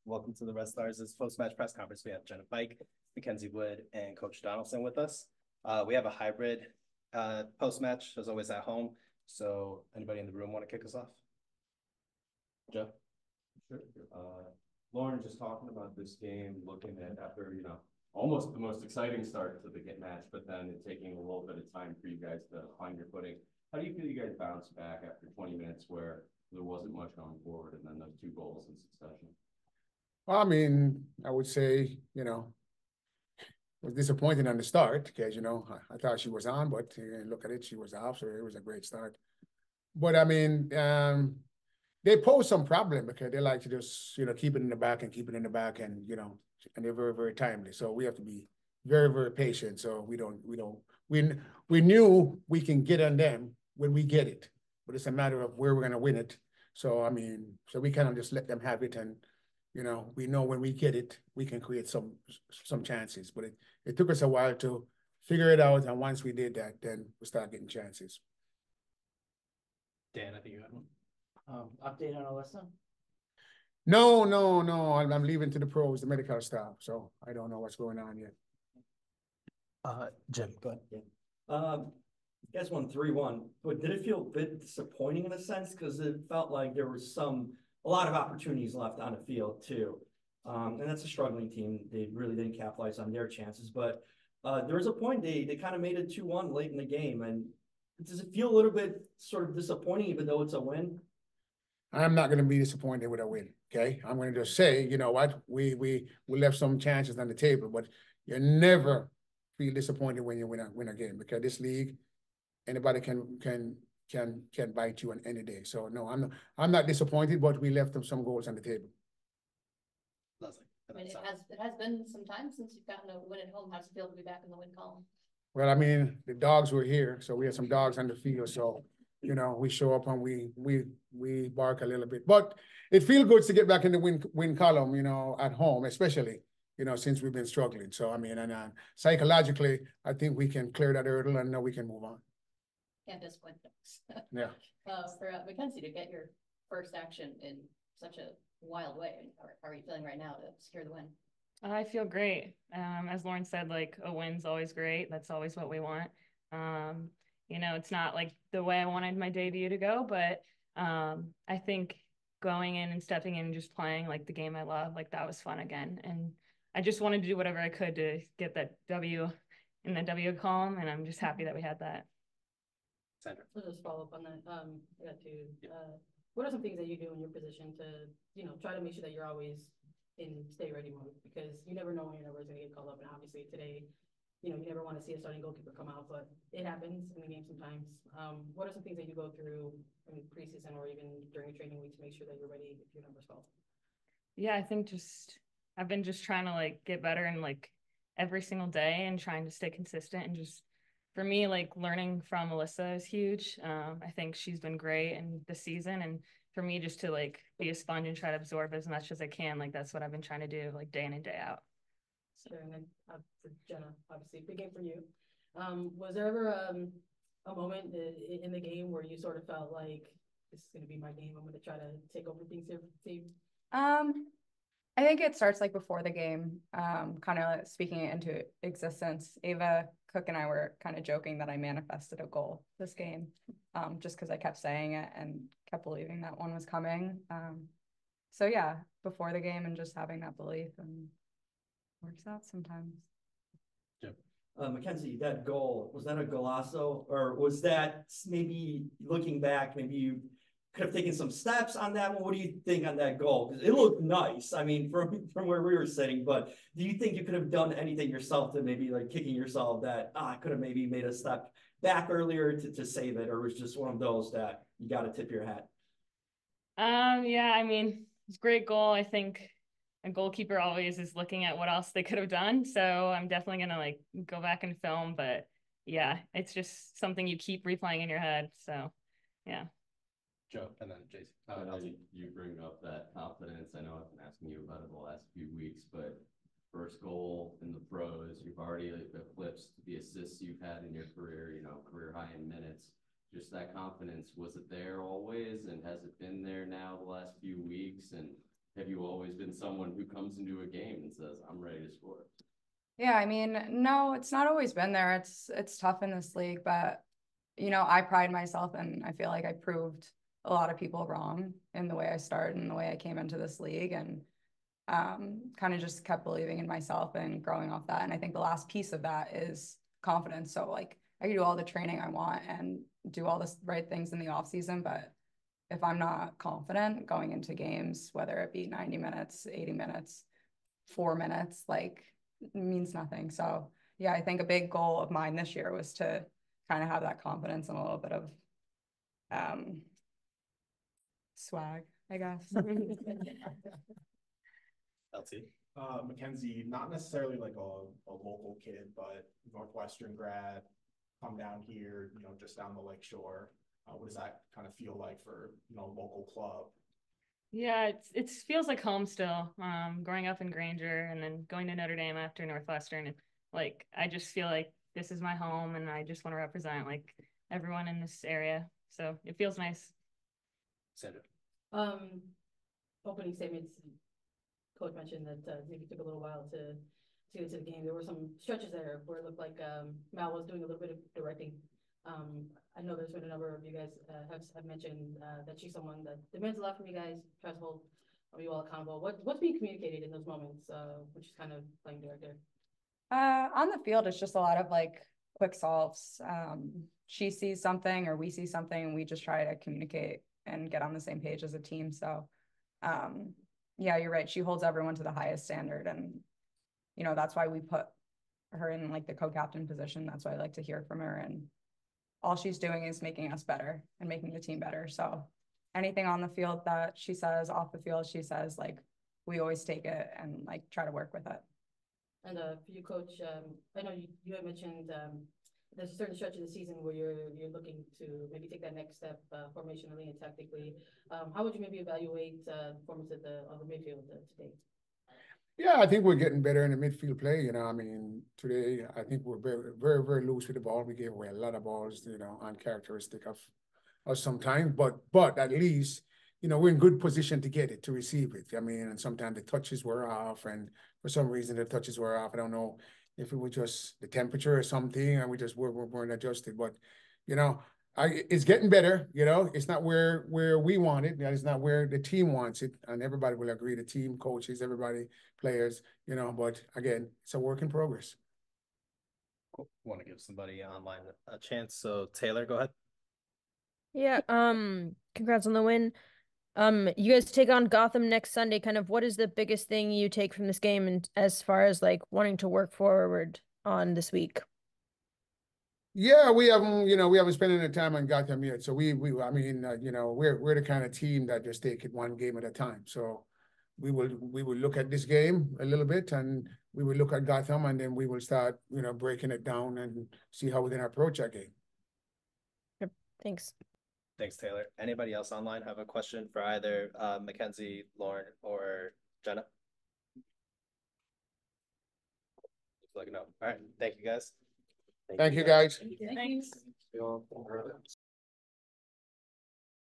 Welcome to the Red Stars' post-match press conference. We have Jenna Bike, Mackenzie Wood, and Coach Donaldson with us. We have a hybrid post-match, as always, at home. So anybody in the room want to kick us off? Joe? Sure. Lauren, just talking about this game, looking at after, almost the most exciting start to the match, but then it taking a little bit of time for you guys to find your footing. How do you feel you guys bounced back after 20 minutes where there wasn't much going forward and then those 2 goals in succession? Well, I mean, I would say, it was disappointing on the start because, I thought she was on, but look at it, she was off, so it was a great start. But I mean, they pose some problem because they like to just, keep it in the back and keep it in the back and, and they're very, very timely. So we have to be very, very patient. So we knew we can get on them when we get it, but it's a matter of where we're going to win it. So, I mean, so we kind of just let them have it and, we know when we get it, we can create some chances. But it took us a while to figure it out. And once we did that, then we start getting chances. Dan, I think you had one. Update on Alyssa? No. I'm leaving to the pros, the medical staff. So I don't know what's going on yet. Jim, go ahead. Yeah. You guys won 3-1, but did it feel a bit disappointing in a sense? Because it felt like there was a lot of opportunities left on the field too. And that's a struggling team. They really didn't capitalize on their chances, but there was a point they kind of made it 2-1 late in the game. And does it feel a little bit sort of disappointing, even though it's a win? I'm not going to be disappointed with a win. Okay, I'm going to just say, you know what, we left some chances on the table, but you never feel disappointed when you win a game because this league, anybody can bite you on any day. So no, I'm not disappointed, but we left them some goals on the table. Leslie. I mean, it has been some time since you've gotten a win at home. How does it feel to be back in the win column? Well, I mean, the dogs were here, so we had some dogs on the field. So, we show up and we bark a little bit, but it feels good to get back in the win column, at home, especially, since we've been struggling. So, I mean, and psychologically, I think we can clear that hurdle and now we can move on. Can't disappoint. Yeah. For Mackenzie to get your first action in such a wild way, how are you feeling right now to secure the win? I feel great. As Lauren said, like a win's always great. That's always what we want. It's not like the way I wanted my debut to go, but I think going in and stepping in and just playing like the game I love, like that was fun again. And I just wanted to do whatever I could to get that W in the W column, and I'm just happy that we had that. Sandra. I'll just follow up on that. I got to, what are some things that you do in your position to, try to make sure that you're always in stay ready mode, because you never know when your number is going to get called up. And obviously today, you never want to see a starting goalkeeper come out, but it happens in the game sometimes. What are some things that you go through in preseason or even during a training week to make sure that you're ready if your number's called? Yeah, I think I've been just trying to like get better and like every single day and trying to stay consistent, and just for me, like learning from Alyssa is huge. I think she's been great in the season, and for me just to like be a sponge and try to absorb as much as I can, like that's what I've been trying to do like day in and day out. Sure. And then for Jenna, obviously big game for you. Was there ever a moment in the game where you sort of felt like this is going to be my game, I'm going to try to take over things here for the team? I think it starts like before the game, kind of speaking it into existence. Ava Cook and I were kind of joking that I manifested a goal this game, just because I kept saying it and kept believing that one was coming. So yeah, before the game and just having that belief, and works out sometimes. Mackenzie, that goal, was that a golazo, or was that maybe looking back, maybe you could have taken some steps on that one? What do you think on that goal? Because it looked nice, I mean, from where we were sitting, but do you think you could have done anything yourself to maybe like kicking yourself that I could have maybe made a step back earlier to save it, or was just one of those that you got to tip your hat? Yeah, I mean, it's a great goal. I think a goalkeeper always is looking at what else they could have done. So I'm definitely going to like go back and film, but yeah, it's just something you keep replaying in your head. So yeah. Joe, and then Jason. I know you bring up that confidence. I know I've been asking you about it the last few weeks, but first goal in the pros, you've already eclipsed the assists you've had in your career, career high in minutes. Just that confidence, was it there always, and has it been there now the last few weeks? And have you always been someone who comes into a game and says, I'm ready to score? Yeah, I mean, no, it's not always been there. It's tough in this league, but you know, I pride myself and I feel like I proved a lot of people wrong in the way I started and the way I came into this league, and kind of just kept believing in myself and growing off that. And I think the last piece of that is confidence. So like I can do all the training I want and do all the right things in the off season, but if I'm not confident going into games, whether it be 90 minutes, 80 minutes, 4 minutes, like means nothing. So yeah, I think a big goal of mine this year was to kind of have that confidence and a little bit of swag, I guess. LT. Mackenzie, not necessarily like a local kid, but Northwestern grad, come down here, you know, just down the lake shore. What does that kind of feel like for, you know, a local club? Yeah, it feels like home still. Growing up in Granger and then going to Notre Dame after Northwestern, and like I just feel like this is my home, and I just want to represent like everyone in this area. So it feels nice. Sandra. Opening statements, coach mentioned that maybe took a little while to get to the game. There were some stretches there where it looked like Mal was doing a little bit of directing. I know there's been a number of you guys have mentioned that she's someone that demands a lot from you guys, tries to hold you all accountable. What's being communicated in those moments, which is kind of playing director? On the field, it's just a lot of like quick solves. She sees something or we see something and we just try to communicate and get on the same page as a team. So yeah, you're right. She holds everyone to the highest standard, and you know, that's why we put her in like the co-captain position. That's why I like to hear from her, and all she's doing is making us better and making the team better. So anything on the field that she says, off the field, she says, like, we always take it and like try to work with it. And for you, coach, I know you had mentioned there's a certain stretch of the season where you're looking to maybe take that next step formationally and tactically. How would you maybe evaluate performance of the midfield to date? Yeah, I think we're getting better in the midfield play. You know, I mean, today I think we're very, very, very loose with the ball. We gave away a lot of balls, you know, uncharacteristic of us sometimes. But at least, you know, we're in good position to get it, to receive it. I mean, and sometimes the touches were off, and for some reason the touches were off. I don't know if it was just the temperature or something, and we just weren't adjusted. But you know, it's getting better. You know, it's not where we want it. It's not where the team wants it, and everybody will agree. The team, coaches, everybody, players. You know, but again, it's a work in progress. Cool. Want to give somebody online a chance? So Taylor, go ahead. Yeah, congrats on the win. You guys take on Gotham next Sunday. Kind of what is the biggest thing you take from this game, and as far as like wanting to work forward on this week? Yeah, we haven't spent any time on Gotham yet. So I mean, we're the kind of team that just take it one game at a time. So we will look at this game a little bit, and we will look at Gotham, and then we will start, breaking it down and see how we're gonna approach that game. Yep. Thanks. Thanks, Taylor. Anybody else online have a question for either Mackenzie, Lauren, or Jenna? Just let me know. All right. Thank you, guys. Thank you, guys. Thanks. Thanks.